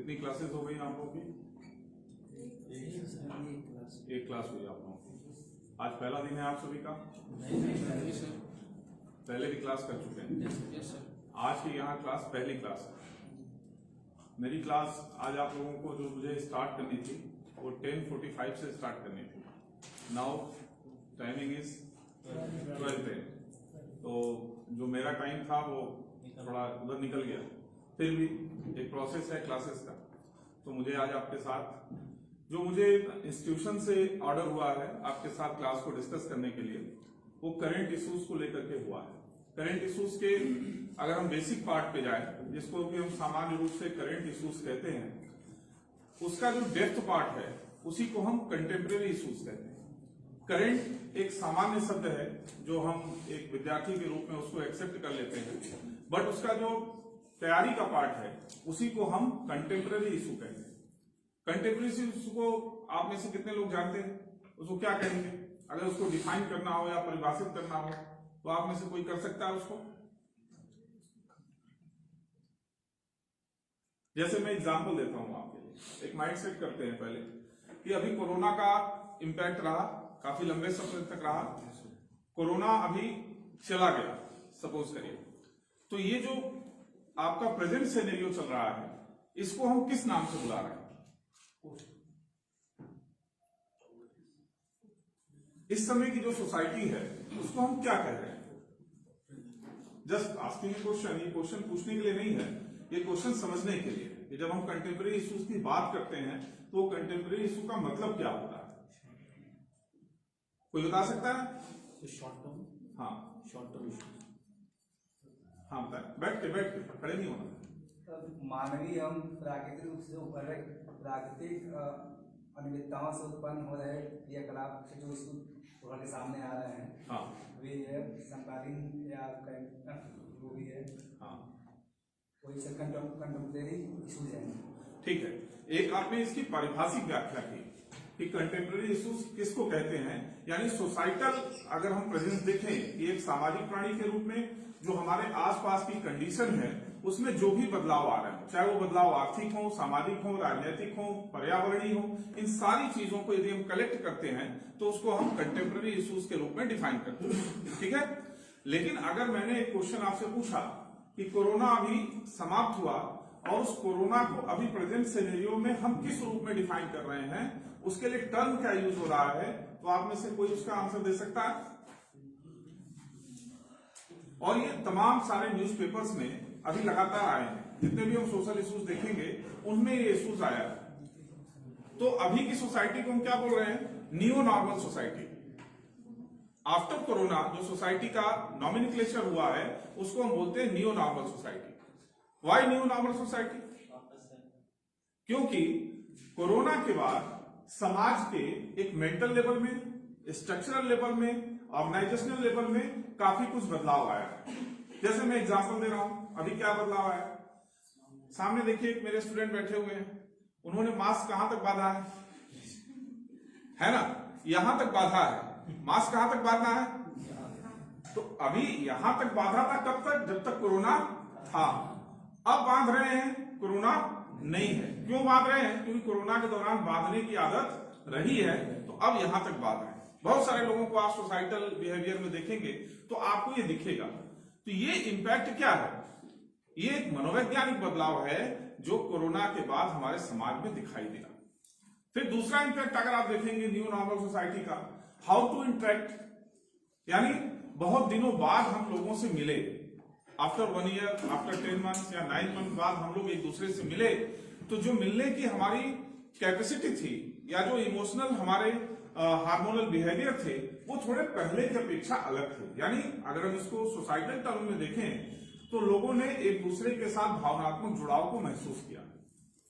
कितनी क्लासेस हो गई आप लोगों की? एक क्लास हुई आप लोगों की। आज पहला दिन है आप सभी का? पहले भी क्लास कर चुके हैं। आज की यहाँ क्लास पहली क्लास है। मेरी क्लास आज आप लोगों को जो मुझे स्टार्ट करनी थी वो 10:45 से स्टार्ट करनी थी। Now timing is 12:10। तो जो मेरा टाइम था वो थोड़ा उधर निकल गया। फिर भी एक प्रोसेस है क्लासेस का, तो मुझे आज आपके साथ जो मुझे इंस्टीट्यूशन से ऑर्डर हुआ है आपके साथ क्लास को डिस्कस करने के लिए, वो करंट इश्यूज को लेकर के हुआ है। करंट इश्यूज के अगर हम बेसिक पार्ट पे जाए, जिसको कि हम सामान्य रूप से करंट इश्यूज कहते हैं, उसका जो डेप्थ पार्ट है उसी को हम कंटेम्प्रेरी इश्यूज कहते हैं। करंट एक सामान्य शब्द है जो हम एक विद्यार्थी के रूप में उसको एक्सेप्ट कर लेते हैं, बट उसका जो तैयारी का पार्ट है उसी को हम कंटेम्प्रेरी इशू कहते हैं। कंटेम्प्रेरी इशू को आप में से कितने लोग जानते हैं? उसको क्या कहेंगे? अगर उसको डिफाइन करना हो या परिभाषित करना हो तो आप में से कोई कर सकता है उसको? जैसे मैं एग्जांपल देता हूं आपके लिए, एक माइंड सेट करते हैं पहले कि अभी कोरोना का इंपैक्ट रहा, काफी लंबे समय तक रहा। कोरोना अभी चला गया सपोज करिए, तो ये जो आपका प्रेजेंट सिनेरियो चल रहा है इसको हम किस नाम से बुला रहे हैं? इस समय की जो सोसाइटी है उसको हम क्या कह रहे हैं? Just asking question. ये क्वेश्चन पूछने के लिए नहीं है, ये क्वेश्चन समझने के लिए है। जब हम कंटेम्प्रेरी इश्यूज की बात करते हैं तो कंटेम्प्रेरी इशू का मतलब क्या होता है? कोई बता सकता है? Short term. हाँ, शॉर्ट टर्म इशू। हाँ बताए, बैठ के खड़े नहीं होना। मानवीय एवं प्राकृतिक रूप से प्राकृतिक अनियमितताओं से उत्पन्न हो रहे क्रियाकलाप से जो इशू उभर के सामने आ रहे हैं, हाँ वे है समकालीन या वो भी है, हाँ वही से कंटेम्प्रेरी इशूज है। ठीक है। एक आपने इसकी पारिभाषिक व्याख्या की कि कंटेम्प्रेरी इश्यूज किसको कहते हैं, यानी सोसाइटल अगर हम प्रेजेंस देखें कि एक सामाजिक प्राणी के रूप में जो हमारे आसपास की कंडीशन है उसमें जो भी बदलाव आ रहे हैं, चाहे वो बदलाव आर्थिक हो, सामाजिक हो, राजनीतिक हो, पर्यावरणीय हो, इन सारी चीजों को यदि हम कलेक्ट करते हैं तो उसको हम कंटेम्प्रेरी इश्यूज के रूप में डिफाइन करते हैं। ठीक है। लेकिन अगर मैंने एक क्वेश्चन आपसे पूछा कि कोरोना अभी समाप्त हुआ और उस कोरोना को अभी प्रेजेंट सिनेरियो में हम किस रूप में डिफाइन कर रहे हैं, उसके लिए टर्म क्या यूज हो रहा है, तो आप में से कोई उसका आंसर दे सकता है? और ये तमाम सारे न्यूज़पेपर्स में अभी लगातार आए हैं, जितने भी हम सोशल इश्यूज देखेंगे उनमें ये इश्यूज आया है। तो अभी की सोसाइटी को हम क्या बोल रहे हैं? New normal society. After corona जो सोसाइटी का नॉमिनिक्लेचर हुआ है उसको हम बोलते हैं new normal society. Why new normal society? क्योंकि कोरोना के बाद समाज के एक मेंटल लेवल में, स्ट्रक्चरल लेवल में, ऑर्गेनाइजेशनल लेवल में काफी कुछ बदलाव आया है। जैसे मैं एग्जांपल दे रहा हूं, अभी क्या बदलाव आया? सामने देखिए एक मेरे स्टूडेंट बैठे हुए हैं, उन्होंने मास्क कहां तक बांधा है ना? यहां तक बांधा है। मास्क कहां तक बांधना है? तो अभी यहां तक बांधा था, कब तक? जब तक कोरोना था। अब बांध रहे हैं, कोरोना नहीं है। क्यों बांध रहे हैं? क्योंकि कोरोना के दौरान बांधने की आदत रही है, तो अब यहां तक बांध रहे हैं। बहुत सारे लोगों को आप सोसाइटल बिहेवियर में देखेंगे तो आपको ये दिखेगा। तो ये इंपैक्ट क्या है? ये एक मनोवैज्ञानिक बदलाव है जो कोरोना के बाद हमारे समाज में दिखाई दिया। फिर दूसरा इंपैक्ट अगर आप देखेंगे न्यू नॉर्मल सोसाइटी का, हाउ टू इंटरेक्ट, यानी बहुत दिनों बाद हम लोगों से मिले। आफ्टर 1 ईयर, आफ्टर 10 मंथ्स या 9 मंथ बाद हम लोग एक दूसरे से मिले, तो जो मिलने की हमारी कैपेसिटी थी या जो इमोशनल हमारे हार्मोनल बिहेवियर थे वो थोड़े पहले की अपेक्षा अलग थे। यानी अगर हम इसको सोसाइटल टर्म में देखें तो लोगों ने एक दूसरे के साथ भावनात्मक जुड़ाव को महसूस किया,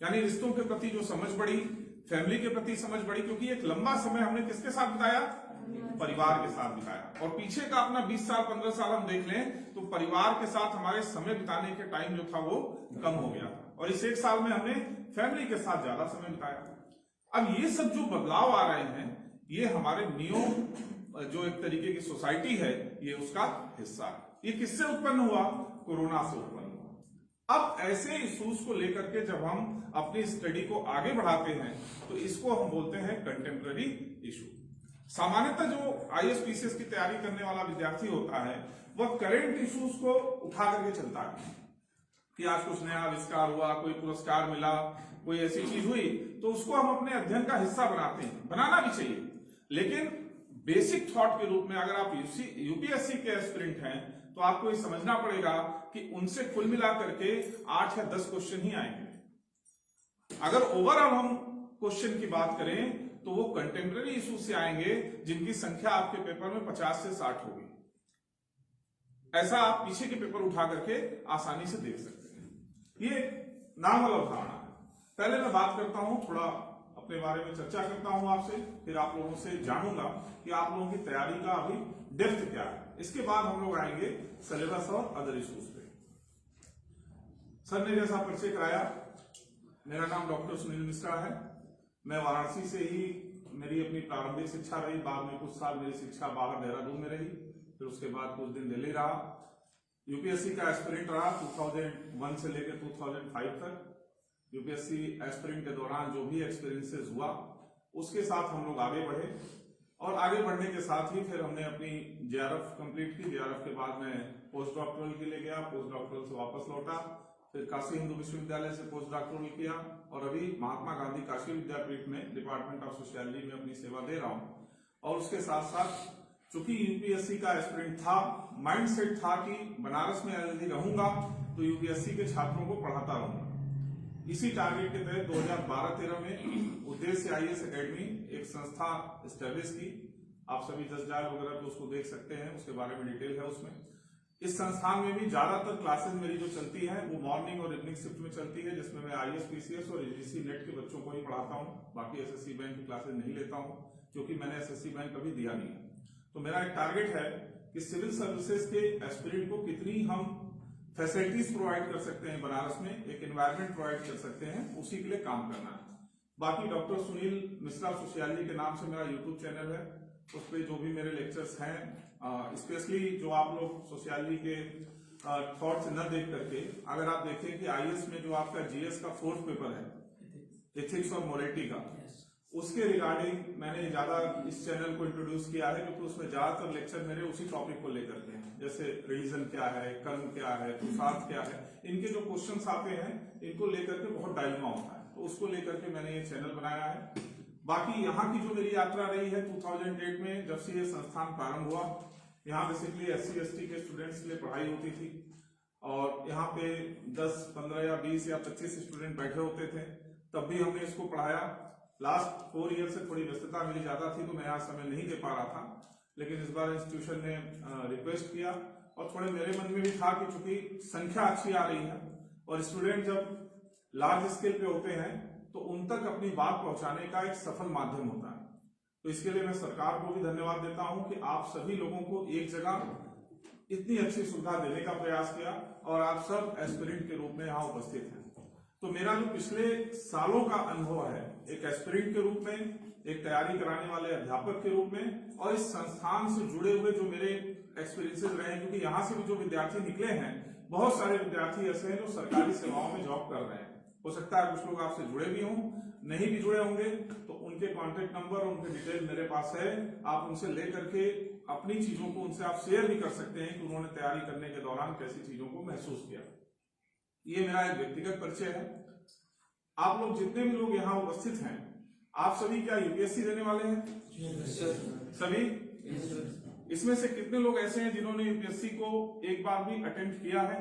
यानी रिश्तों के प्रति जो समझ बढ़ी, फैमिली के प्रति समझ बढ़ी, क्योंकि एक लंबा समय हमने किसके साथ बिताया? परिवार के साथ बिताया। और पीछे का अपना 20 साल 15 साल हम देख लें तो परिवार के साथ हमारे समय बिताने के टाइम जो था वो कम हो गया था, और इस 1 साल में हमने फैमिली के साथ ज्यादा समय बिताया। अब ये सब जो बदलाव आ रहे हैं ये हमारे न्यू जो एक तरीके की सोसाइटी है ये उसका हिस्सा है। ये किससे उत्पन्न हुआ? कोरोना से उत्पन्न हुआ। अब ऐसे इश्यूज को लेकर के जब हम अपनी स्टडी को आगे बढ़ाते हैं तो इसको हम बोलते हैं कंटेम्पररी इशू। सामान्यतः जो IAS-PCS की तैयारी करने वाला विद्यार्थी होता है वह करंट इश्यूज को उठा करके चलता है कि आज कुछ नया आविष्कार हुआ, कोई पुरस्कार मिला, कोई ऐसी चीज हुई, तो उसको हम अपने अध्ययन का हिस्सा बनाते हैं, बनाना भी चाहिए। लेकिन बेसिक थॉट के रूप में अगर आप यूपीएससी के एस्पिरेंट हैं तो आपको ये समझना पड़ेगा कि उनसे कुल मिला करके 8 या 10 क्वेश्चन ही आएंगे। अगर ओवरऑल हम क्वेश्चन की बात करें तो वो कंटेम्पररी इशू से आएंगे जिनकी संख्या आपके पेपर में 50 से 60 होगी। ऐसा आप पीछे के पेपर उठा करके आसानी से देख सकते हैं। ये नॉर्मल अवधारणा है। पहले मैं बात करता हूं, थोड़ा अपने बारे में चर्चा करता हूं आपसे, फिर आप लोगों से जानूंगा कि आप लोगों की तैयारी का अभी डेप्थ क्या है। इसके बाद हम लोग आएंगे सिलेबस और अदर इश्यूज पे। सर ने जैसा परिचय कराया, मेरा नाम डॉक्टर सुनील मिश्रा है। मैं वाराणसी से ही मेरी अपनी प्रारंभिक शिक्षा रही, बाद में कुछ साल मेरी शिक्षा बाहर देहरादून में रही, फिर उसके बाद कुछ दिन दिल्ली रहा। यूपीएससी का एस्पिरेंट रहा 2001 से लेकर 2005 तक। यूपीएससी एस्पिरेंट के दौरान जो भी एक्सपीरियंसेस हुआ उसके साथ हम लोग आगे बढ़े, और आगे बढ़ने के साथ ही फिर हमने अपनी जेआरएफ कंप्लीट की। जेआरएफ के बाद मैं पोस्ट डॉक्टरल के लिए गया, पोस्ट डॉक्टरल से वापस लौटा, फिर काशी हिंदू विश्वविद्यालय से पोस्ट डॉक्टरल किया, और अभी महात्मा गांधी काशी विद्यापीठ में डिपार्टमेंट ऑफ सोशियोलॉजी में अपनी सेवा दे रहा हूं। और उसके साथ साथ चूंकि यूपीएससी का एस्पिरेंट था, माइंड सेट था कि बनारस में यदि रहूंगा तो यूपीएससी के छात्रों को पढ़ाता रहूंगा। इसी टारगेट के तहत 2012-13 में उद्देश्य IAS एकेडमी एक संस्था स्टैब्लिश की। आप सभी जस्ट डायल वगैरह तो उसको देख सकते हैं, उसके बारे में डिटेल है उसमें। इस संस्थान में भी ज्यादातर क्लासेस मेरी जो चलती है वो मॉर्निंग और इवनिंग शिफ्ट में चलती है, जिसमें मैं IAS-PCS और UGC नेट के बच्चों को ही पढ़ाता हूँ। बाकी SSC बैंक की क्लासेस नहीं लेता हूँ क्योंकि मैंने SSC बैंक कभी दिया नहीं है। तो मेरा एक टारगेट है कि सिविल सर्विसेज के एस्पिरेंट को कितनी हम फैसिलिटीज प्रोवाइड कर सकते हैं, बनारस में एक एनवायरनमेंट प्रोवाइड कर सकते हैं, उसी के लिए काम करना है। बाकी डॉक्टर सुनील मिश्रा सोशियोलॉजी के नाम से मेरा यूट्यूब चैनल है, उस पर जो भी मेरे लेक्चर्स हैं, स्पेशली जो आप लोग सोशियोलॉजी के थॉट्स न देख करके, अगर आप देखें कि IAS में जो आपका GS का 4th पेपर है एथिक्स और मोरालिटी का, उसके रिगार्डिंग मैंने ज्यादा इस चैनल को इंट्रोड्यूस किया है क्योंकि उसमें ज्यादातर लेक्चर मेरे उसी टॉपिक को लेकर के हैं, जैसे रिलीजन क्या है, कर्म क्या है, पुरुषार्थ क्या है। इनके जो क्वेश्चंस आते हैं इनको लेकर के बहुत डायलेमा होता है, तो उसको लेकर के मैंने ये चैनल बनाया है। बाकी यहाँ की जो मेरी यात्रा रही है 2008 में, जब से ये संस्थान प्रारंभ हुआ, यहाँ बेसिकली SC/ST के स्टूडेंट्स के लिए पढ़ाई होती थी, और यहाँ पे 10, 15 या 20 या 25 स्टूडेंट बैठे होते थे, तब भी हमने इसको पढ़ाया। लास्ट 4 ईयर से थोड़ी व्यस्तता मेरी ज्यादा थी तो मैं यहाँ समय नहीं दे पा रहा था, लेकिन इस बार इंस्टीट्यूशन ने रिक्वेस्ट किया, और थोड़े मेरे मन में भी था कि चूंकि संख्या अच्छी आ रही है और स्टूडेंट जब लार्ज स्केल पे होते हैं तो उन तक अपनी बात पहुंचाने का एक सफल माध्यम होता है। तो इसके लिए मैं सरकार को भी धन्यवाद देता हूं कि आप सभी लोगों को एक जगह इतनी अच्छी सुविधा देने का प्रयास किया, और आप सब एस्पिरेंट के रूप में यहाँ उपस्थित हैं। तो मेरा जो पिछले सालों का अनुभव है, एक एस्पिरेंट के रूप में, एक तैयारी कराने वाले अध्यापक के रूप में, और इस संस्थान से जुड़े हुए जो मेरे एक्सपीरियंसेस रहे हैं, क्योंकि यहाँ से भी जो विद्यार्थी निकले हैं, बहुत सारे विद्यार्थी ऐसे हैं जो सरकारी सेवाओं में जॉब कर रहे हैं। हो सकता है कुछ लोग आपसे जुड़े भी हों, नहीं भी जुड़े होंगे, तो उनके कॉन्टेक्ट नंबर और उनके डिटेल मेरे पास है। आप उनसे लेकर के अपनी चीजों को उनसे आप शेयर भी कर सकते हैं कि उन्होंने तैयारी करने के दौरान कैसी चीजों को महसूस किया। ये मेरा एक व्यक्तिगत परिचय है। आप लोग जितने भी लोग यहाँ उपस्थित हैं, आप सभी क्या यूपीएससी देने वाले हैं? सभी? इसमें से कितने लोग ऐसे हैं जिन्होंने यूपीएससी को एक बार भी अटेम्प्ट किया है?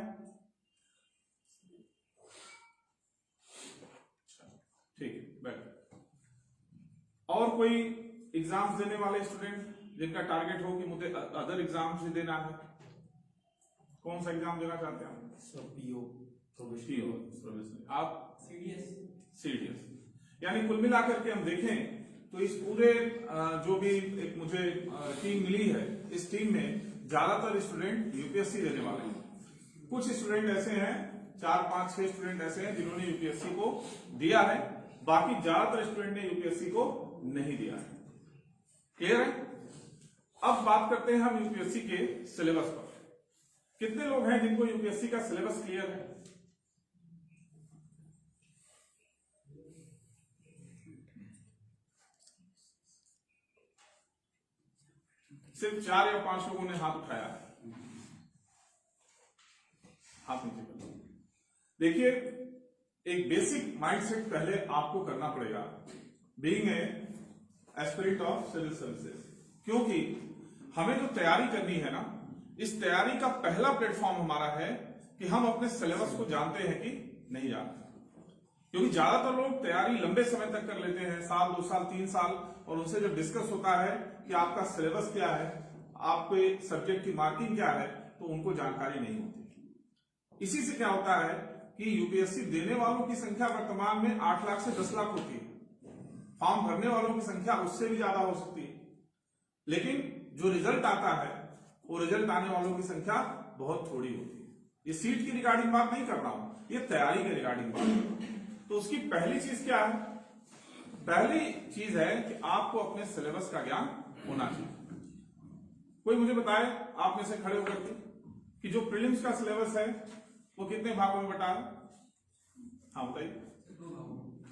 ठीक है, बैठ। और कोई एग्जाम्स देने वाले स्टूडेंट जिनका टारगेट हो कि मुझे अदर एग्जाम्स भी देना है? कौन सा एग्जाम देना चाहते हैं? आप सीडीएस। यानी कुल मिलाकर के हम देखें तो इस पूरे जो भी एक मुझे टीम मिली है, इस टीम में ज्यादातर स्टूडेंट यूपीएससी देने वाले हैं। कुछ स्टूडेंट ऐसे हैं, 4, 5, 6 स्टूडेंट ऐसे हैं जिन्होंने यूपीएससी को दिया है, बाकी ज्यादातर स्टूडेंट ने यूपीएससी को नहीं दिया है। क्लियर है? अब बात करते हैं हम यूपीएससी के सिलेबस पर। कितने लोग हैं जिनको यूपीएससी का सिलेबस क्लियर है? सिर्फ 4 या 5 लोगों ने हाथ उठाया है। हाथ नीचे कर दो। देखिए, एक बेसिक माइंडसेट पहले आपको करना पड़ेगा, being a aspirant of civil services, क्योंकि हमें जो तैयारी करनी है ना, इस तैयारी का पहला प्लेटफॉर्म हमारा है कि हम अपने सिलेबस को जानते हैं कि नहीं जानते। क्योंकि ज्यादातर लोग तैयारी लंबे समय तक कर लेते हैं, 1 2 साल 3 साल, और उनसे जब डिस्कस होता है कि आपका सिलेबस क्या है, आपके सब्जेक्ट की मार्किंग क्या है, तो उनको जानकारी नहीं होती। इसी से क्या होता है कि यूपीएससी देने वालों की संख्या वर्तमान में 8 लाख से 10 लाख होती है, फॉर्म भरने वालों की संख्या उससे भी ज्यादा हो सकती है, लेकिन जो रिजल्ट आता है वो रिजल्ट आने वालों की संख्या बहुत थोड़ी होती है। ये सीट की रिगार्डिंग बात नहीं कर रहा हूं, ये तैयारी के रिगार्डिंग बात है। तो उसकी पहली चीज क्या है? पहली चीज है कि आपको अपने सिलेबस का ज्ञान होना चाहिए। कोई मुझे बताए आप में से खड़े होकर के कि जो प्रीलिम्स का सिलेबस है वो कितने भागों में बटा है? हाँ बताइए।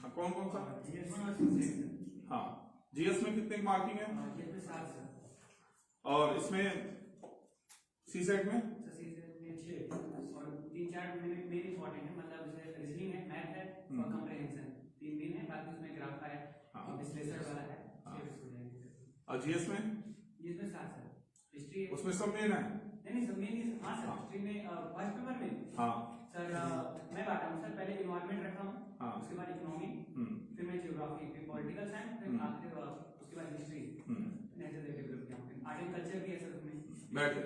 हाँ, कौन कौन सा? हाँ, जीएस में कितने मार्किंग है? और इसमें सीसेट में? और 3-4 मेन इंपॉर्टेंट है, मतलब रीजनिंग है, मैथ है और कंप्रीहेंशन, 3 दिन है, बाकी उसमें ग्राफ है, विश्लेषण वाला है, और जीएस में? जीएस में 7 सर, हिस्ट्री उसमें सब मेन है? नहीं सब मेन नहीं। हाँ सर, हिस्ट्री में फर्स्ट पेपर में हाँ सर मैं बांटा हूँ सर, पहले इन्वायरमेंट रखा हूँ, हाँ, उसके बाद इकोनॉमी, फिर मैं ज्योग्राफी, फिर पॉलिटिकल साइंस, फिर आखिर उसके बाद हिस्ट्री, नेचर डेवलप किया हूँ, आर्ट एंड कल्चर भी है सर उसमें। बैठे।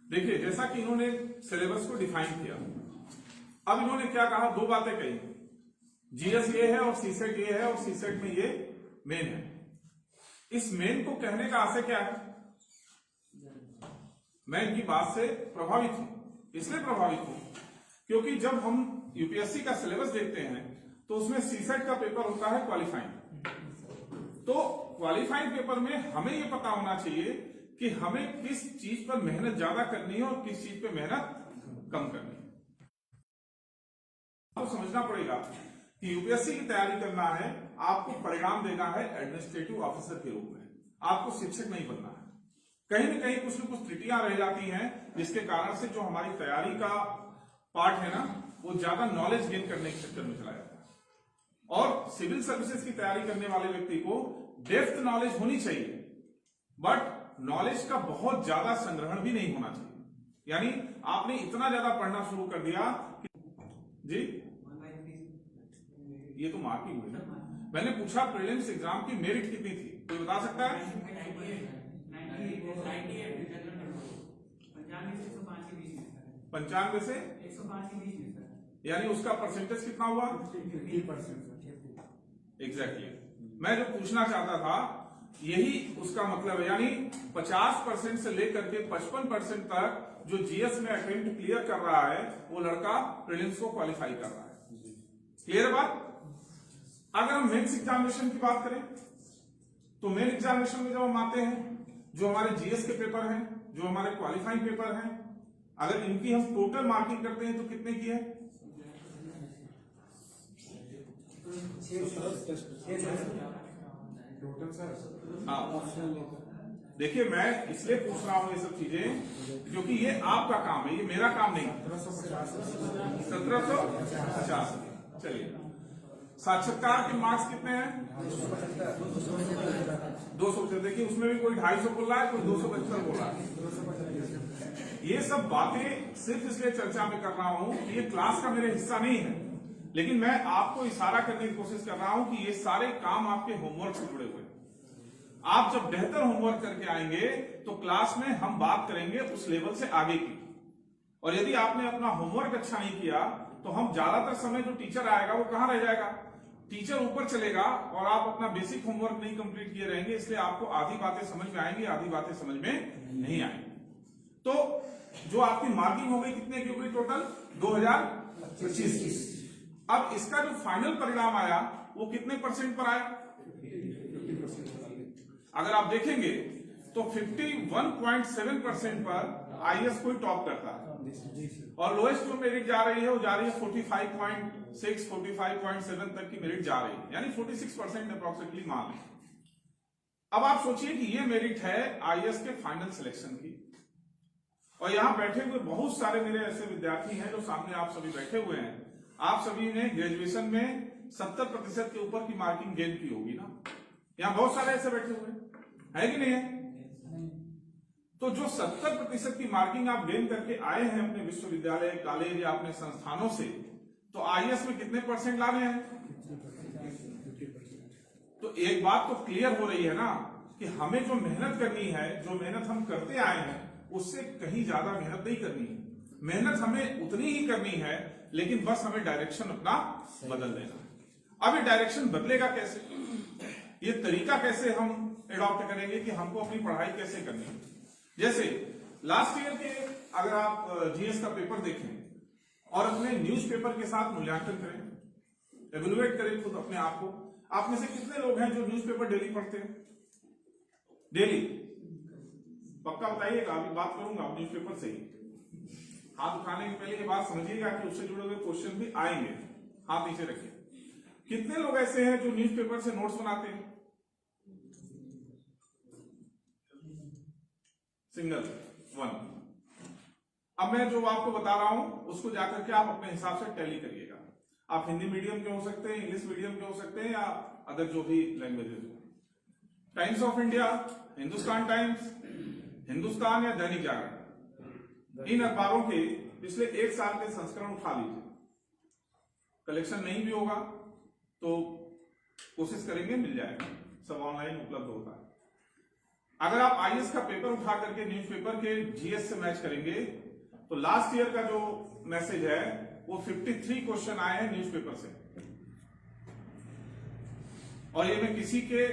देखिए, जैसा कि इन्होंने सिलेबस को डिफाइन किया, अब इन्होंने क्या कहा, 2 बातें कही, जीएस ये है और सीसेट ये है और सीसेट में ये मेन है। इस मेन को कहने का आशय क्या है? मैं इनकी बात से प्रभावित हूं, इसलिए प्रभावित हूं क्योंकि जब हम यूपीएससी का सिलेबस देखते हैं तो उसमें सीसेट का पेपर होता है क्वालिफाइंग। तो क्वालिफाइंग पेपर में हमें यह पता होना चाहिए कि हमें किस चीज पर मेहनत ज्यादा करनी है और किस चीज पे मेहनत कम करनी है। आपको समझना पड़ेगा कि यूपीएससी की तैयारी करना है, आपको परिणाम देना है एडमिनिस्ट्रेटिव ऑफिसर के रूप में, आपको शिक्षक नहीं बनना है। कहीं न कहीं कुछ न कुछ त्रुटियां रह जाती हैं, जिसके कारण से जो हमारी तैयारी का पार्ट है ना, वो ज्यादा नॉलेज गेन करने के चक्कर में चला जाता है। और सिविल सर्विसेज की तैयारी करने वाले व्यक्ति को डेप्थ नॉलेज होनी चाहिए, बट नॉलेज का बहुत ज्यादा संग्रहण भी नहीं होना चाहिए। यानी आपने इतना ज्यादा पढ़ना शुरू कर दिया कि जी, ये तो मार्किंग हुई ना। मैंने पूछा प्रीलिम्स एग्जाम की मेरिट कितनी थी, कोई बता सकता है? 95 से 105 के बीच में सर, यानी उसका परसेंटेज कितना हुआ? 50%। एग्जैक्टली। मैं जो पूछना चाहता था यही उसका मतलब है, यानी 50% से लेकर के 55% तक जो जीएस में अटेम्प्ट क्लियर कर रहा है वो लड़का प्रीलिम्स को क्वालिफाई कर रहा है। क्लियर बात? अगर हम मेंस एग्जामिनेशन की बात करें तो मेन एग्जामिनेशन में जब हम आते हैं, जो हमारे जीएस के पेपर हैं, जो हमारे क्वालिफाइंग पेपर हैं, अगर इनकी हम टोटल मार्किंग करते हैं तो कितने की है? Total sir. हाँ, देखिए मैं इसलिए पूछ रहा हूं ये सब चीजें क्योंकि ये आपका काम है, ये मेरा काम नहीं। 1750। चलिए, साक्षात्कार के मार्क्स कितने हैं? 275। देखिए उसमें भी कोई 250 बोल रहा है, कोई 275 बोल रहा है। ये सब बातें सिर्फ इसलिए चर्चा में कर रहा हूं कि ये क्लास का मेरे हिस्सा नहीं है, लेकिन मैं आपको इशारा करने की कोशिश कर रहा हूं कि ये सारे काम आपके होमवर्क से जुड़े हुए हैं। आप जब बेहतर होमवर्क करके आएंगे तो क्लास में हम बात करेंगे उस लेवल से आगे की। और यदि आपने अपना होमवर्क अच्छा नहीं किया तो हम ज्यादातर समय जो टीचर आएगा वो कहां रह जाएगा? टीचर ऊपर चलेगा और आप अपना बेसिक होमवर्क नहीं कंप्लीट किए रहेंगे, इसलिए आपको आधी बातें समझ में आएंगी, आधी बातें समझ में नहीं आएंगी। तो जो आपकी मार्किंग हो गई, कितने की हो गई टोटल? 2025। अब इसका जो फाइनल परिणाम आया वो कितने परसेंट पर आया? अगर आप देखेंगे तो 51.7% पर आईएएस कोई टॉप करता है और लोएस्ट जो मेरिट जा रही है वो जा रही है 45.6, 45.7 तक की मेरिट जा रही है, यानी 46% अप्रोक्सीमेटली मान लें। अब आप सोचिए कि ये मेरिट है आईएएस के फाइनल सिलेक्शन की, और यहां बैठे हुए बहुत सारे मेरे ऐसे विद्यार्थी हैं जो सामने आप सभी बैठे हुए हैं। आप सभी ने ग्रेजुएशन में 70% के ऊपर की मार्किंग गेन की होगी ना। यहां बहुत सारे ऐसे बैठे हुए हैं, है कि नहीं है? तो जो 70% की मार्किंग आप गेन करके आए हैं अपने विश्वविद्यालय, कॉलेज या अपने संस्थानों से, तो आईएएस में कितने परसेंट ला रहे हैं? तो एक बात तो क्लियर हो रही है ना कि हमें जो मेहनत करनी है, जो मेहनत हम करते आए हैं, उससे कहीं ज्यादा मेहनत नहीं करनी है। मेहनत हमें उतनी ही करनी है, लेकिन बस हमें डायरेक्शन अपना बदल देना है। अब ये डायरेक्शन बदलेगा कैसे? ये तरीका कैसे हम एडॉप्ट करेंगे कि हमको अपनी पढ़ाई कैसे करनी है? जैसे लास्ट ईयर के अगर आप जीएस का पेपर देखें और अपने न्यूज़पेपर के साथ मूल्यांकन करें, एवेलुएट करें खुद अपने आप को। आप में से कितने लोग हैं जो न्यूज़पेपर डेली पढ़ते हैं? डेली पक्का बताइएगा, अभी बात करूंगा न्यूज़पेपर से ही। हाथ उठाने के पहले ये बात समझिएगा कि उससे जुड़े हुए क्वेश्चन भी आएंगे। हाथ नीचे रखिए। कितने लोग ऐसे हैं जो न्यूज़पेपर से नोट्स बनाते हैं? Single one. अब मैं जो आपको बता रहा हूं उसको जाकर के आप अपने हिसाब से टैली करिएगा। आप हिंदी मीडियम के हो सकते हैं, इंग्लिश मीडियम के हो सकते हैं, या अदर जो भी लैंग्वेजेस हो। Times of India, Hindustan times, Hindustan या दैनिक जागरण, इन अखबारों के पिछले 1 साल के संस्करण उठा लीजिए। कलेक्शन नहीं भी होगा तो कोशिश करेंगे, मिल जाएगा, सब ऑनलाइन उपलब्ध होता है। अगर आप आईएएस का पेपर उठा करके न्यूज़पेपर के जीएस से मैच करेंगे तो लास्ट ईयर का जो मैसेज है वो 53 क्वेश्चन आए हैं न्यूज़पेपर से। और ये मैं किसी के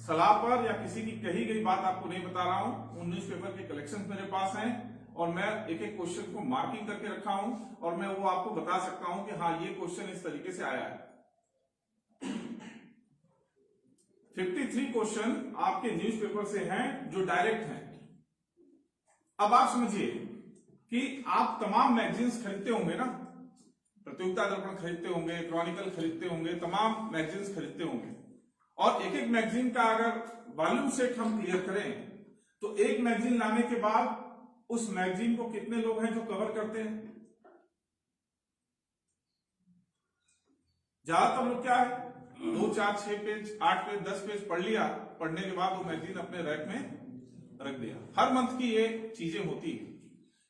सलाह पर या किसी की कही गई बात आपको नहीं बता रहा हूं। उन न्यूज़पेपर के कलेक्शन मेरे पास हैं और मैं एक एक क्वेश्चन को मार्किंग करके रखा हूं और मैं वो आपको बता सकता हूं कि हाँ ये क्वेश्चन इस तरीके से आया है। 53 क्वेश्चन आपके न्यूज़पेपर से हैं जो डायरेक्ट हैं। अब आप समझिए कि आप तमाम मैगजीन्स खरीदते होंगे ना, प्रतियोगिता दर्पण खरीदते होंगे, क्रॉनिकल खरीदते होंगे, तमाम मैगजीन्स खरीदते होंगे। और एक एक मैगजीन का अगर वॉल्यूम सेट हम क्लियर करें तो एक मैगजीन लाने के बाद उस मैगजीन को कितने लोग हैं जो कवर करते हैं? ज्यादातर लोग क्या है, 2, 4, 6 पेज, 8 पेज, 10 पेज पढ़ लिया, पढ़ने के बाद वो मैगजीन अपने रैक में रख दिया। हर मंथ की ये चीजें होती है।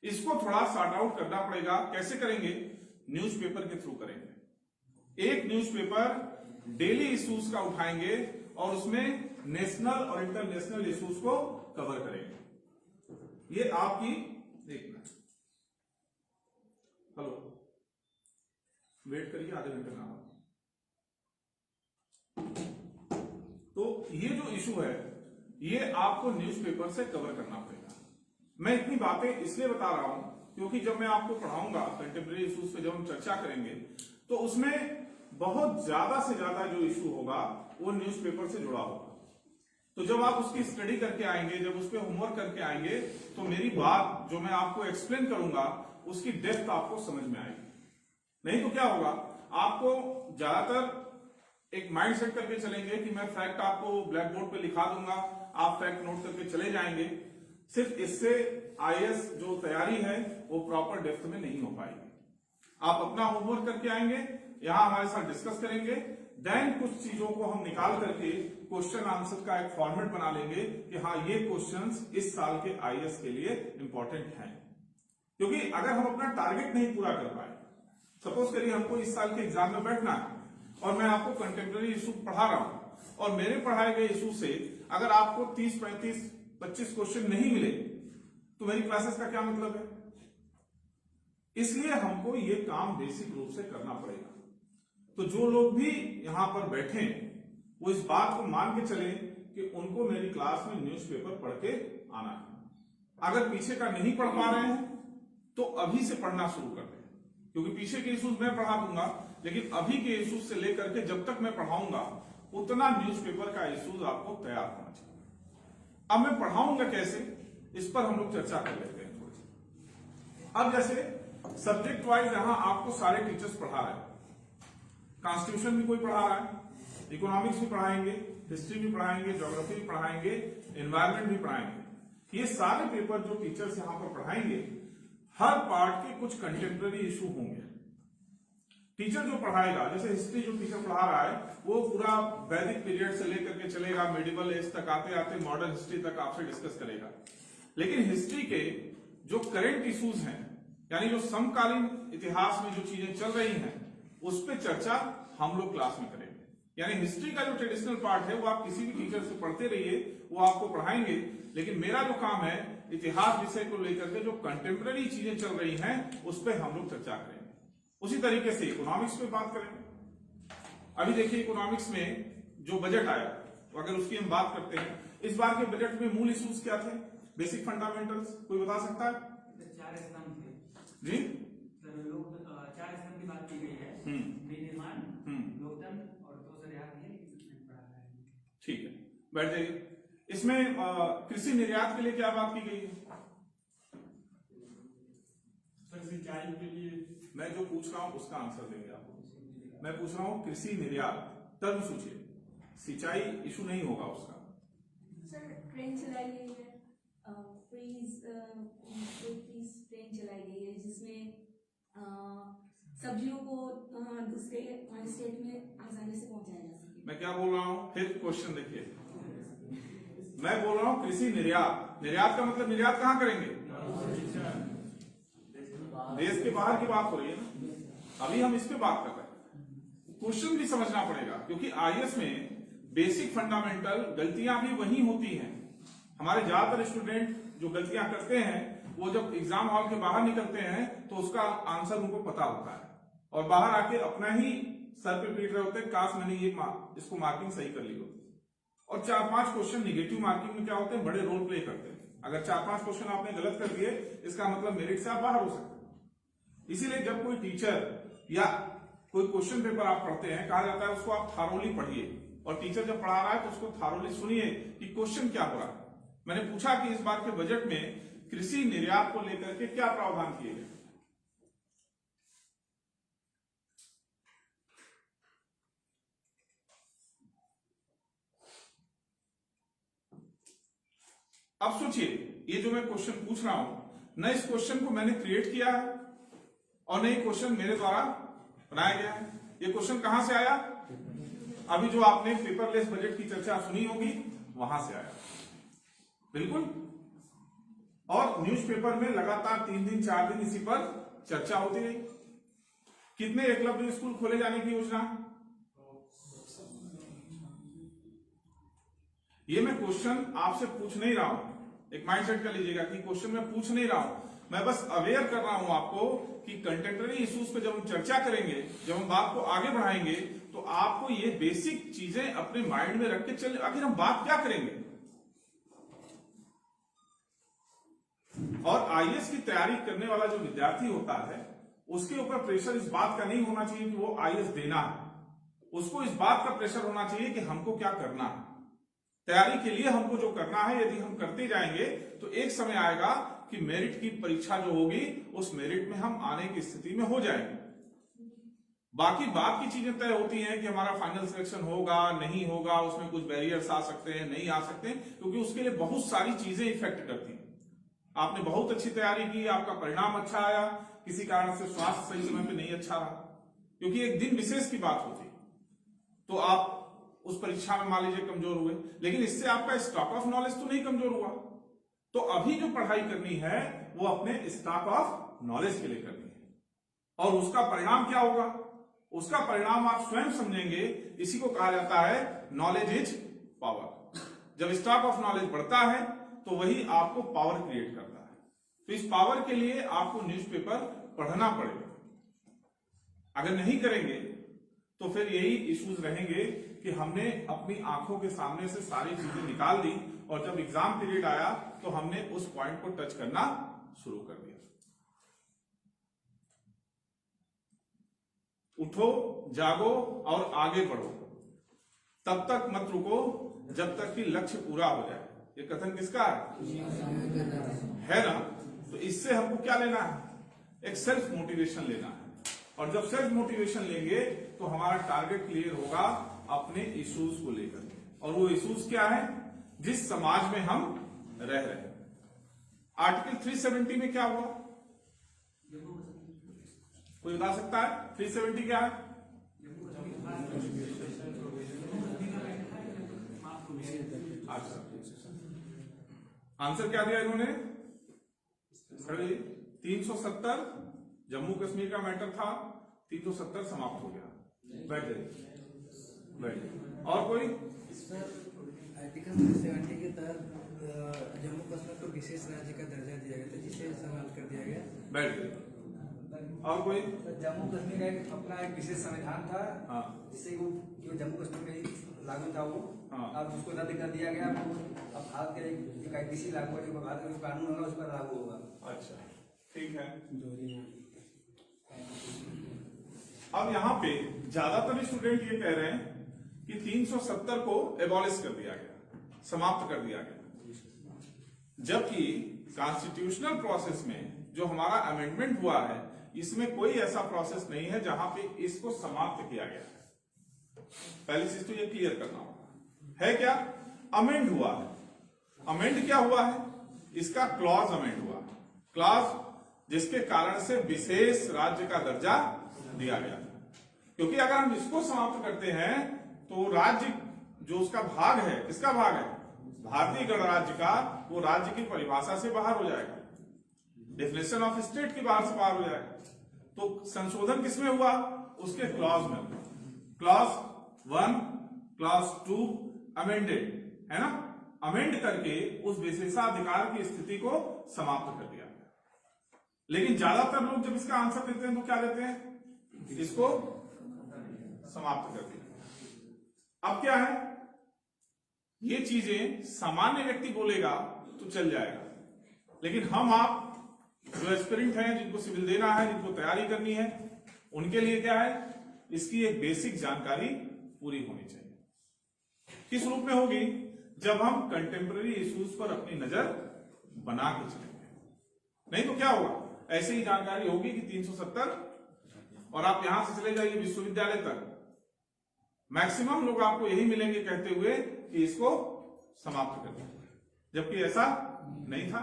इसको थोड़ा सॉर्ट आउट करना पड़ेगा। कैसे करेंगे? न्यूज़पेपर के थ्रू करेंगे। एक न्यूज़पेपर डेली इश्यूज का उठाएंगे और उसमें नेशनल और इंटरनेशनल इश्यूज को कवर करेंगे। ये आपकी देखना। हेलो, वेट करिए, आधे घंटे में आऊंगा। तो ये जो इशू है ये आपको न्यूज़पेपर से कवर करना पड़ेगा। मैं इतनी बातें इसलिए बता रहा हूं क्योंकि जब मैं आपको पढ़ाऊंगा कंटेम्प्रेरी इश्यूज पे जब हम चर्चा करेंगे तो उसमें बहुत ज्यादा से ज्यादा जो इशू होगा वो न्यूज़पेपर से जुड़ा होगा। तो जब आप उसकी स्टडी करके आएंगे, जब उस पर होमवर्क करके आएंगे तो मेरी बात जो मैं आपको एक्सप्लेन करूंगा उसकी डेप्थ आपको समझ में आएगी। नहीं तो क्या होगा, आपको ज्यादातर एक माइंड सेट करके चलेंगे कि मैं फैक्ट आपको ब्लैक बोर्ड पे लिखा दूंगा, आप फैक्ट नोट करके चले जाएंगे। सिर्फ इससे आईएएस जो तैयारी है वो प्रॉपर डेप्थ में नहीं हो पाएगी। आप अपना होमवर्क करके आएंगे, यहां हमारे साथ डिस्कस करेंगे, देन कुछ चीजों को हम निकाल करके क्वेश्चन आंसर का एक फॉर्मेट बना लेंगे कि हाँ ये क्वेश्चंस इस साल के आईएएस के लिए इंपॉर्टेंट हैं। क्योंकि अगर हम अपना टारगेट नहीं पूरा कर पाए, सपोज करिए हमको इस साल के एग्जाम में बैठना है और मैं आपको कंटेम्प्रेरी इशू पढ़ा रहा हूं और मेरे पढ़ाए गए इशू से अगर आपको 30, 35, 25 क्वेश्चन नहीं मिले तो मेरी क्लासेस का क्या मतलब है? इसलिए हमको ये काम बेसिक रूप से करना पड़ेगा। तो जो लोग भी यहां पर बैठे वो इस बात को मान के चले कि उनको मेरी क्लास में न्यूज़पेपर पढ़ के आना है। अगर पीछे का नहीं पढ़ पा रहे हैं तो अभी से पढ़ना शुरू कर दें, क्योंकि पीछे के इश्यूज मैं पढ़ा दूंगा, लेकिन अभी के इश्यूज से लेकर के जब तक मैं पढ़ाऊंगा उतना न्यूज़पेपर का इश्यूज आपको तैयार होना चाहिए। अब मैं पढ़ाऊंगा कैसे, इस पर हम लोग चर्चा कर लेते हैं थोड़ी सी। अब जैसे सब्जेक्ट वाइज यहां आपको सारे टीचर्स पढ़ा रहे हैं, कॉन्स्टिट्यूशन भी कोई पढ़ा रहा है, इकोनॉमिक्स भी पढ़ाएंगे, हिस्ट्री भी पढ़ाएंगे, ज्योग्राफी भी पढ़ाएंगे, एनवायरमेंट भी पढ़ाएंगे। ये सारे पेपर जो टीचर्स यहाँ पर पढ़ाएंगे, हर पार्ट के कुछ कंटेम्प्रेरी इशू होंगे। टीचर जो पढ़ाएगा, जैसे हिस्ट्री जो टीचर पढ़ा रहा है वो पूरा वैदिक पीरियड से लेकर के चलेगा, मेडिवल एज तक आते आते मॉडर्न हिस्ट्री तक आपसे डिस्कस करेगा। लेकिन हिस्ट्री के जो करंट इश्यूज हैं, यानी जो समकालीन इतिहास में जो चीजें चल रही हैं, उस पर चर्चा हम लोग क्लास में करेंगे। यानी हिस्ट्री का जो ट्रेडिशनल पार्ट है वो आप किसी भी टीचर से पढ़ते रहिए, वो आपको पढ़ाएंगे। लेकिन मेरा जो काम है इतिहास विषय को लेकर के जो कंटेम्प्रेरी चीजें चल रही हैं उस पर हम लोग चर्चा करेंगे। उसी तरीके से इकोनॉमिक्स पे बात करेंगे। अभी देखिए इकोनॉमिक्स में जो बजट आया, अगर उसकी हम बात करते हैं, इस बार के बजट में मूल इश्यूज क्या थे, बेसिक फंडामेंटल्स कोई बता सकता है? 4 स्तंभ थे जी, लोग 4 स्तंभ की बात की गई है, विनिर्माण, लोकतंत्र और 2 सर याद नहीं पढ़ा है। ठीक है, बैठ जाइए। इसमें कृषि निर्यात के लिए क्या बात की गई है? सर सिंचाई के लिए मैं जो पूछ रहा हूं उसका आंसर देंगे आप। मैं पूछ रहा हूं कृषि निर्यात, टर्म सोचिए, सिंचाई इशू नहीं होगा उसका। सर ट्रेन चलाई गई है, ट्रेन चलाई गई है जिसमें सब्जियों को दूसरे स्टेट में आसानी से पहुंचाया जा सके। मैं क्या बोल रहा हूं, फिर क्वेश्चन देखिए। मैं बोल रहा हूं कृषि निर्यात, निर्यात का मतलब निर्यात कहां करेंगे? देश के बाहर की बात हो रही है ना, अभी हम इस पे बात कर रहे हैं। क्वेश्चन भी समझना पड़ेगा, क्योंकि आईएएस में बेसिक फंडामेंटल गलतियां भी वही होती हैं। हमारे ज्यादातर स्टूडेंट जो गलतियां करते हैं वो जब एग्जाम हॉल के बाहर निकलते हैं तो उसका आंसर उनको पता होता है, और बाहर आके अपना ही सर पे पीट रहे होते हैं, काश मैंने ये इसको मार्किंग सही कर ली होती। और 4-5 क्वेश्चन निगेटिव मार्किंग में क्या होते हैं, बड़े रोल प्ले करते हैं। अगर 4-5 क्वेश्चन आपने गलत कर दिए, इसका मतलब मेरिट से आप बाहर हो सकते हैं। इसीलिए जब कोई टीचर या कोई क्वेश्चन पेपर आप पढ़ते हैं, कहा जाता है उसको आप थारोली पढ़िए, और टीचर जब पढ़ा रहा है तो उसको थारोली सुनिए कि क्वेश्चन क्या हो रहा है। मैंने पूछा कि इस बार के बजट में कृषि निर्यात को लेकर के क्या प्रावधान किए गए। अब सोचिए, ये जो मैं क्वेश्चन पूछ रहा हूं, न इस क्वेश्चन को मैंने क्रिएट किया है और न ये क्वेश्चन मेरे द्वारा बनाया गया है। ये क्वेश्चन कहां से आया? अभी जो आपने पेपरलेस बजट की चर्चा सुनी होगी वहां से आया, बिल्कुल। और न्यूज़पेपर में लगातार 3 दिन 4 दिन इसी पर चर्चा होती रही। कितने एकलव्य स्कूल खोले जाने की योजना? ये मैं क्वेश्चन आपसे पूछ नहीं रहा हूं, एक माइंडसेट कर लीजिएगा कि क्वेश्चन मैं पूछ नहीं रहा हूं, मैं बस अवेयर कर रहा हूं आपको कि कंटेम्प्रेरी इश्यूज पे जब हम चर्चा करेंगे, जब हम बात को आगे बढ़ाएंगे, तो आपको ये बेसिक चीजें अपने माइंड में रख के चल। आखिर हम बात क्या करेंगे? और आईएएस की तैयारी करने वाला जो विद्यार्थी होता है उसके ऊपर प्रेशर इस बात का नहीं होना चाहिए कि वो आईएएस देना है। उसको इस बात का प्रेशर होना चाहिए कि हमको क्या करना है, तैयारी के लिए हमको जो करना है। यदि हम करते जाएंगे तो एक समय आएगा कि मेरिट की परीक्षा जो होगी उस मेरिट में हम आने की स्थिति में हो जाएंगे। बाकी बात की चीजें तय होती हैं कि हमारा फाइनल सिलेक्शन होगा नहीं होगा, उसमें कुछ बैरियर्स आ सकते हैं नहीं आ सकते हैं, क्योंकि उसके लिए बहुत सारी चीजें इफेक्ट करती हैं। आपने बहुत अच्छी तैयारी की, आपका परिणाम अच्छा आया, किसी कारण से स्वास्थ्य सही समय पे नहीं अच्छा रहा, क्योंकि एक दिन विशेष की बात होती, तो आप उस परीक्षा में मान लीजिए कमजोर हुए, लेकिन इससे आपका स्टॉक ऑफ नॉलेज तो नहीं कमजोर हुआ। तो अभी जो पढ़ाई करनी है वो अपने स्टॉक ऑफ नॉलेज के लिए करनी है, और उसका परिणाम क्या होगा, उसका परिणाम आप स्वयं समझेंगे। इसी को कहा जाता है नॉलेज इज पावर। जब स्टॉक ऑफ नॉलेज बढ़ता है तो वही आपको पावर क्रिएट करता है। तो इस पावर के लिए आपको न्यूज़पेपर पढ़ना पड़ेगा। अगर नहीं करेंगे तो फिर यही इश्यूज रहेंगे कि हमने अपनी आंखों के सामने से सारी चीजें निकाल दी, और जब एग्जाम पीरियड आया तो हमने उस पॉइंट को टच करना शुरू कर दिया। उठो, जागो और आगे बढ़ो, तब तक मत रुको जब तक कि लक्ष्य पूरा हो जाए। ये कथन किसका है ना? तो इससे हमको क्या लेना है? एक सेल्फ मोटिवेशन लेना है, और जब सेल्फ मोटिवेशन लेंगे तो हमारा टारगेट क्लियर होगा अपने इश्यूज को लेकर, और वो इश्यूज क्या है, जिस समाज में हम रह रहे हैं। आर्टिकल 370 में क्या हुआ, कोई बता सकता है? 370 क्या है? अच्छा, आंसर क्या दिया इन्होंने? 370 जम्मू कश्मीर का मैटर था, 370 समाप्त हो गया। बैठ जाइए, बैठ जाइए। और कोई? आर्टिकल 370 के तहत जम्मू कश्मीर को विशेष राज्य का दर्जा दिया गया था, जिसे समाप्त कर दिया गया। बैठ गए। और कोई? जम्मू कश्मीर का अपना एक विशेष संविधान था, हाँ, जिससे वो जो जम्मू कश्मीर में लागू था वो हाँ। अब उसको रद्द कर दिया गया। वो अब भारत का एक आईपीसी लागू है, जो भारत का जो कानून होगा उस पर लागू होगा। अच्छा, ठीक है। अब यहाँ पे ज्यादातर स्टूडेंट ये कह रहे हैं कि 370 को एबॉलिश कर दिया गया, समाप्त कर दिया गया, जबकि कॉन्स्टिट्यूशनल प्रोसेस में जो हमारा अमेंडमेंट हुआ है, इसमें कोई ऐसा प्रोसेस नहीं है जहां पे इसको समाप्त किया गया है। पहली चीज तो ये क्लियर करना होगा। है क्या? अमेंड हुआ है। अमेंड क्या हुआ है? इसका क्लॉज अमेंड हुआ, क्लॉज जिसके कारण से विशेष राज्य का दर्जा दिया गया। क्योंकि अगर हम इसको समाप्त करते हैं तो राज्य जो उसका भाग है, किसका भाग है? भारतीय गणराज्य का, वो राज्य की परिभाषा से बाहर हो जाएगा, डेफिनेशन ऑफ स्टेट की बाहर से बाहर हो जाएगा। तो संशोधन किसमें हुआ? उसके क्लॉज में। क्लॉज 1, क्लॉज 2 अमेंडेड, है ना? अमेंड करके उस विशेषाधिकार की स्थिति को समाप्त कर दिया। लेकिन ज्यादातर लोग जब इसका आंसर देते हैं तो क्या देते हैं? इसको समाप्त कर दिया। अब क्या है, ये चीजें सामान्य व्यक्ति बोलेगा तो चल जाएगा, लेकिन हम आप जो एस्पिरेंट हैं, जिनको सिविल देना है, जिनको तैयारी करनी है, उनके लिए क्या है, इसकी एक बेसिक जानकारी पूरी होनी चाहिए। किस रूप में होगी? जब हम कंटेम्पररी इश्यूज पर अपनी नजर बना के चलेंगे। नहीं तो क्या होगा, ऐसे ही जानकारी होगी कि 370, और आप यहां से चले जाइए विश्वविद्यालय तक, मैक्सिमम लोग आपको यही मिलेंगे कहते हुए कि इसको समाप्त कर दिया, जबकि ऐसा नहीं था।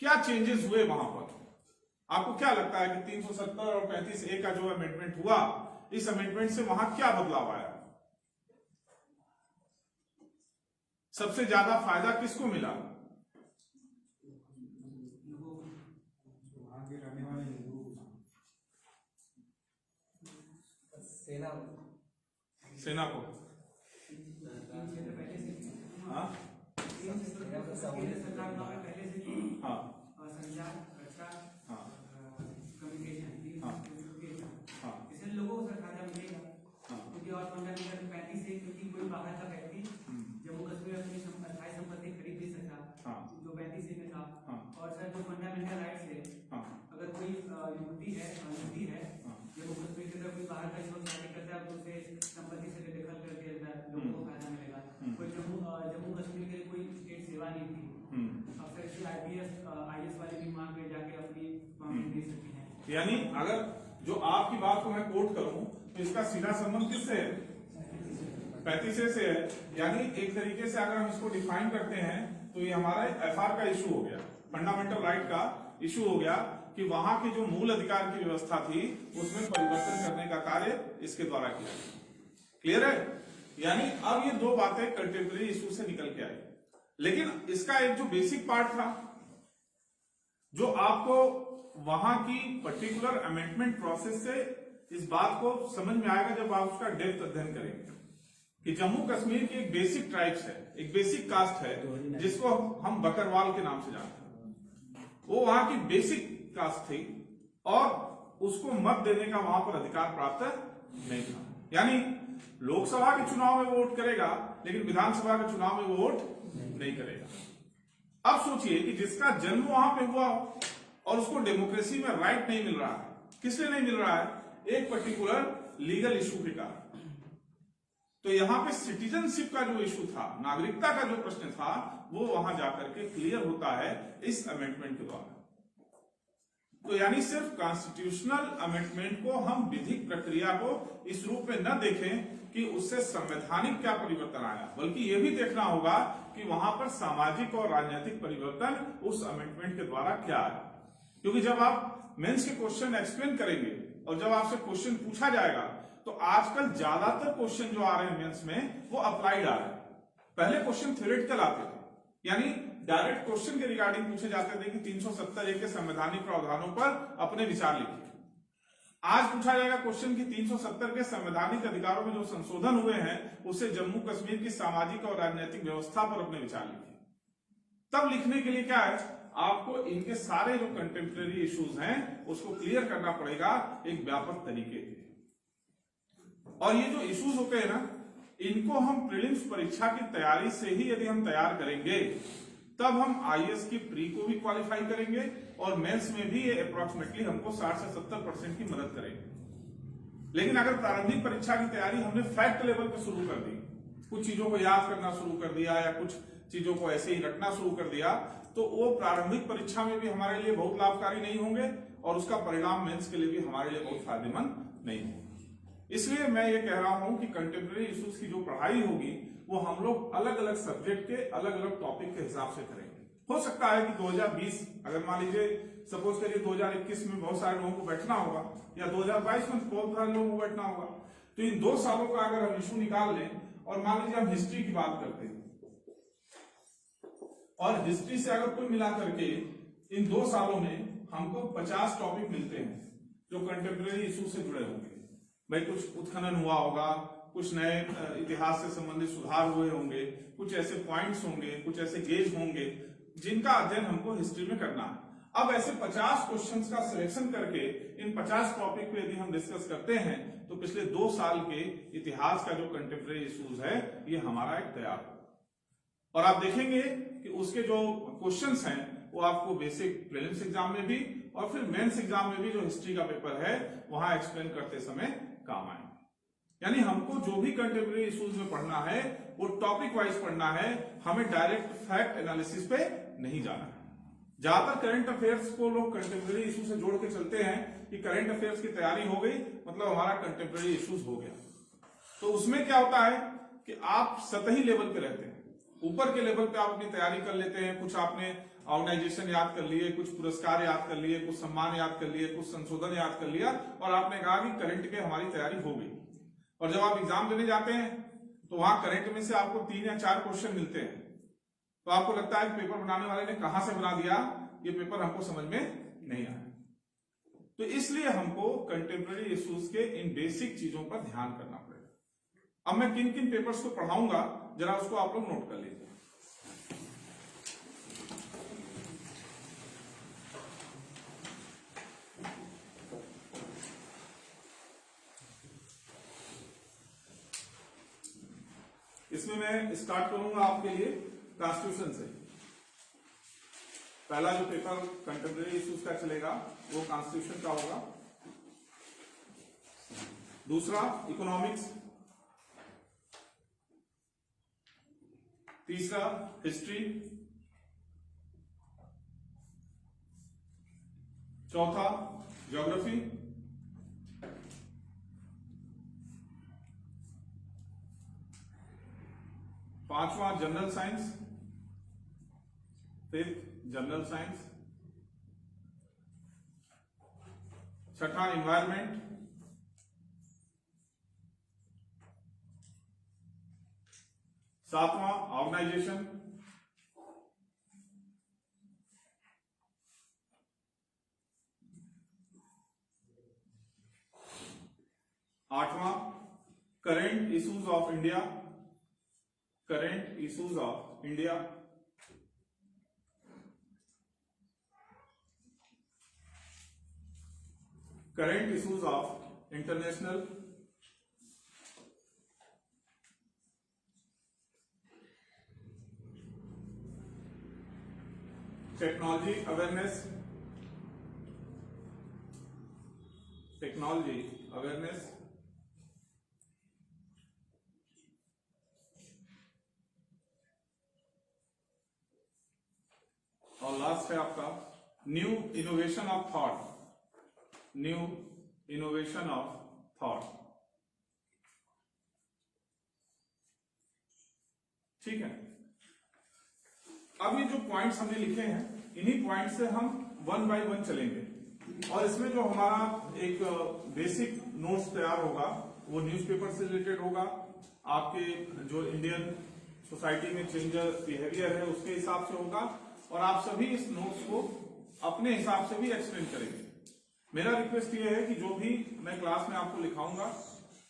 क्या चेंजेस हुए वहां पर? आपको क्या लगता है कि 370 और 35A का जो अमेंडमेंट हुआ, इस अमेंडमेंट से वहां क्या बदलाव आया? सबसे ज्यादा फायदा किसको मिला? वहाँ के रहने वाले लोगों को। सेना सेना को। हाँ, पहले से ही हाँ, संचार, रक्षा, हाँ, कम्युनिकेशन, हाँ, हाँ, इससे लोगों को फायदा मिलेगा। हाँ, क्योंकि और फंडामेंटल 35 से, क्योंकि कोई बाहर का व्यक्ति जम्मू कश्मीर अपनी अस्थायी संपत्ति खरीद नहीं सकता, हाँ, जो 35 में था। हाँ, और सर जो फंडामेंटल राइट्स है, हाँ, अगर कोई युवती है जम्मू कश्मीर के अंदर कोई बाहर का युवक शादी करता है तो उसे संपत्ति से बेदखल कर दिया जाता है, लोगों को फायदा मिलेगा। कोई जम्मू कश्मीर के लिए कोई स्टेट सेवा नहीं थी, अक्सर इसलिए IPS वाले भी वहां पे जाके अपनी मांग दे सकते हैं। यानी अगर जो आपकी बात को मैं कोट करूं तो इसका सीधा संबंध किससे है? 35A से है। यानी एक तरीके से अगर हम इसको डिफाइन करते हैं तो ये हमारा FR का इशू हो गया, फंडामेंटल राइट का इशू हो गया, कि वहां की जो मूल अधिकार की व्यवस्था थी उसमें परिवर्तन करने का कार्य इसके द्वारा किया गया। क्लियर है? यानी अब ये दो बातें कंटेम्पररी इशू से निकल के आई। लेकिन इसका एक जो बेसिक पार्ट था, जो आपको वहां की पर्टिकुलर अमेंडमेंट प्रोसेस से इस बात को समझ में आएगा जब आप उसका डेप्थ अध्ययन करेंगे, कि जम्मू कश्मीर की एक बेसिक ट्राइब्स है, एक बेसिक कास्ट है, जिसको हम बकरवाल के नाम से जानते हैं। वो वहां की बेसिक कास्ट थी और उसको मत देने का वहां पर अधिकार प्राप्त नहीं था। यानी लोकसभा के चुनाव में वोट करेगा, लेकिन विधानसभा के चुनाव में वो वोट नहीं करेगा। अब सोचिए कि जिसका जन्म वहां पे हुआ और उसको डेमोक्रेसी में राइट नहीं मिल रहा है, किसलिए नहीं मिल रहा है? एक पर्टिकुलर लीगल इशू के कारण। तो यहां पे सिटीजनशिप का जो इशू था, नागरिकता का जो प्रश्न था, वो वहां जाकर के क्लियर होता है इस अमेंडमेंट के द्वारा। तो तो यानी सिर्फ कॉन्स्टिट्यूशनल अमेंडमेंट को हम विधिक प्रक्रिया को इस रूप में न देखें कि उससे संवैधानिक क्या परिवर्तन आया, बल्कि यह भी देखना होगा कि वहां पर सामाजिक और राजनीतिक परिवर्तन उस अमेंडमेंट के द्वारा क्या आया। क्योंकि जब आप मेंस के क्वेश्चन एक्सप्लेन करेंगे और जब आपसे क्वेश्चन पूछा जाएगा तो आजकल ज्यादातर क्वेश्चन जो आ रहे हैं मेंस में वो अप्लाइड आ रहे हैं। पहले क्वेश्चन थ्योरेटिकल आते थे, यानी डायरेक्ट क्वेश्चन के रिगार्डिंग पूछे जाते थे कि 370 के संवैधानिक प्रावधानों पर अपने विचार लिखिए। आज पूछा जाएगा क्वेश्चन की 370 के संवैधानिक अधिकारों में जो संशोधन हुए हैं उससे जम्मू कश्मीर की सामाजिक और राजनीतिक व्यवस्था पर अपने विचार लिखिए। तब लिखने के लिए क्या है, आपको इनके सारे जो कंटेम्प्रेरी इश्यूज हैं उसको क्लियर करना पड़ेगा एक व्यापक तरीके से। और ये जो इश्यूज होते हैं ना, इनको हम प्रीलिम्स परीक्षा की तैयारी से ही यदि हम तैयार करेंगे तब हम आईएएस की प्री को भी क्वालिफाई करेंगे और मेंस में भी ये अप्रोक्सीमेटली हमको 60 से 70% की मदद करेंगे। लेकिन अगर प्रारंभिक परीक्षा की तैयारी हमने फैक्ट लेवल पे शुरू कर दी, कुछ चीजों को याद करना शुरू कर दिया या कुछ चीजों को ऐसे ही रखना शुरू कर दिया, तो वो प्रारंभिक परीक्षा में भी हमारे लिए बहुत लाभकारी नहीं होंगे और उसका परिणाम मेंस के लिए भी हमारे लिए बहुत फायदेमंद नहीं होगा। इसलिए मैं ये कह रहा हूं कि कंटेम्प्रेरी इश्यूज की जो पढ़ाई होगी वो हम लोग अलग अलग सब्जेक्ट के अलग अलग टॉपिक के हिसाब से करेंगे। हो सकता है कि 2020 अगर मान लीजिए सपोज करिए 2021 में बहुत सारे लोगों को बैठना होगा या 2022 में बहुत सारे लोगों को बैठना होगा, तो इन 2 सालों का अगर हम इशू निकाल लें और मान लीजिए हम हिस्ट्री की बात करते हैं और हिस्ट्री से अगर कुल मिलाकर के इन 2 सालों में हमको 50 टॉपिक मिलते हैं जो कंटेम्प्रेरी इशू से जुड़े होंगे। भाई कुछ उत्खनन हुआ होगा, कुछ नए इतिहास से संबंधित सुधार हुए होंगे, कुछ ऐसे पॉइंट्स होंगे, कुछ ऐसे गेज होंगे जिनका अध्ययन हमको हिस्ट्री में करना है। अब ऐसे 50 क्वेश्चंस का सिलेक्शन करके इन 50 टॉपिक पे यदि हम डिस्कस करते हैं तो पिछले 2 साल के इतिहास का जो कंटेम्प्रेरी इश्यूज है ये हमारा एक तैयार हो। और आप देखेंगे कि उसके जो क्वेश्चंस हैं वो आपको बेसिक प्रीलिम्स एग्जाम में भी और फिर मेंस एग्जाम में भी जो हिस्ट्री का पेपर है वहां एक्सप्लेन करते समय काम आएंगे। यानी हमको जो भी कंटेम्प्रेरी इश्यूज में पढ़ना है वो टॉपिक वाइज पढ़ना है, हमें डायरेक्ट फैक्ट एनालिसिस पे नहीं जाना है। ज्यादातर करंट अफेयर्स को लोग कंटेम्प्रेरी इशू से जोड़ के चलते हैं कि करंट अफेयर्स की तैयारी हो गई मतलब हमारा कंटेम्प्रेरी इश्यूज हो गया। तो उसमें क्या होता है कि आप सतही लेवल पे रहते हैं, ऊपर के लेवल पे आप अपनी तैयारी कर लेते हैं, कुछ आपने ऑर्गेनाइजेशन याद कर लिए, कुछ पुरस्कार याद कर लिए, कुछ सम्मान याद कर लिए, कुछ संशोधन याद कर लिया और आपने कहा कि करंट के हमारी तैयारी हो गई। और जब आप एग्जाम देने जाते हैं तो वहां करंट में से आपको 3 या 4 क्वेश्चन मिलते हैं, तो आपको लगता है कि पेपर बनाने वाले ने कहां से बना दिया, ये पेपर हमको समझ में नहीं आया। तो इसलिए हमको कंटेम्प्रेरी इश्यूज के इन बेसिक चीजों पर ध्यान करना पड़ेगा। अब मैं किन किन पेपर्स को पढ़ाऊंगा जरा उसको आप लोग नोट कर लीजिए। इसमें मैं स्टार्ट करूंगा आपके लिए कॉन्स्टिट्यूशन से। पहला जो पेपर कंटेम्प्रेरी इश्यूज का चलेगा वो कॉन्स्टिट्यूशन का होगा, दूसरा इकोनॉमिक्स, तीसरा हिस्ट्री, चौथा ज्योग्राफी, पांचवा general science, fifth general science, छठा एनवायरमेंट, सातवां ऑर्गेनाइजेशन, आठवां current issues of India, current issues of India, current issues of international, technology awareness, technology awareness, और लास्ट है आपका new innovation of thought, new innovation of thought. ठीक है, अब ये जो पॉइंट्स हमने लिखे हैं, इन्हीं पॉइंट से हम 1 बाय 1 चलेंगे, और इसमें जो हमारा एक बेसिक नोट्स तैयार होगा वो न्यूज़पेपर से रिलेटेड होगा, आपके जो इंडियन सोसाइटी में चेंजर बिहेवियर है उसके हिसाब से होगा, और आप सभी इस नोट्स को अपने हिसाब से भी एक्सप्लेन करेंगे। मेरा रिक्वेस्ट ये है कि जो भी मैं क्लास में आपको लिखाऊंगा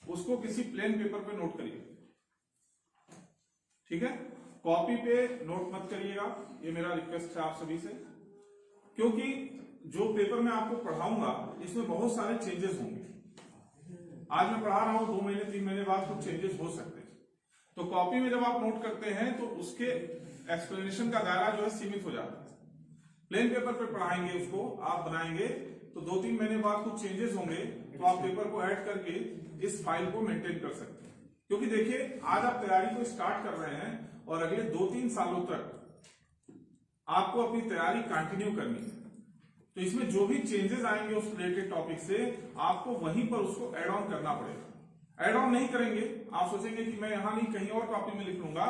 उसको किसी प्लेन पेपर पे नोट करिए, ठीक है, कॉपी पे नोट मत करिएगा, ये मेरा रिक्वेस्ट है आप सभी से, क्योंकि जो पेपर मैं आपको पढ़ाऊंगा इसमें बहुत सारे चेंजेस होंगे। आज मैं पढ़ा रहा हूं, 2 महीने 3 महीने बाद कुछ चेंजेस हो सकते हैं, तो कॉपी में जब आप नोट करते हैं तो उसके एक्सप्लेनेशन का दायरा जो है सीमित हो जाता है। प्लेन पेपर पे पढ़ाएंगे, उसको आप बनाएंगे तो 2-3 महीने बाद कुछ चेंजेस होंगे, तो आप पेपर को ऐड करके इस फाइल को मेंटेन कर सकते हैं। क्योंकि देखिए, आज आप तैयारी को स्टार्ट कर रहे हैं और अगले 2-3 सालों तक आपको अपनी तैयारी कंटिन्यू करनी है, तो इसमें जो भी चेंजेस आएंगे उस रिलेटेड टॉपिक से आपको वहीं पर उसको एड ऑन करना पड़ेगा। एड ऑन नहीं करेंगे, आप सोचेंगे कि मैं यहां नहीं कहीं और टॉपिक में लिख लूंगा,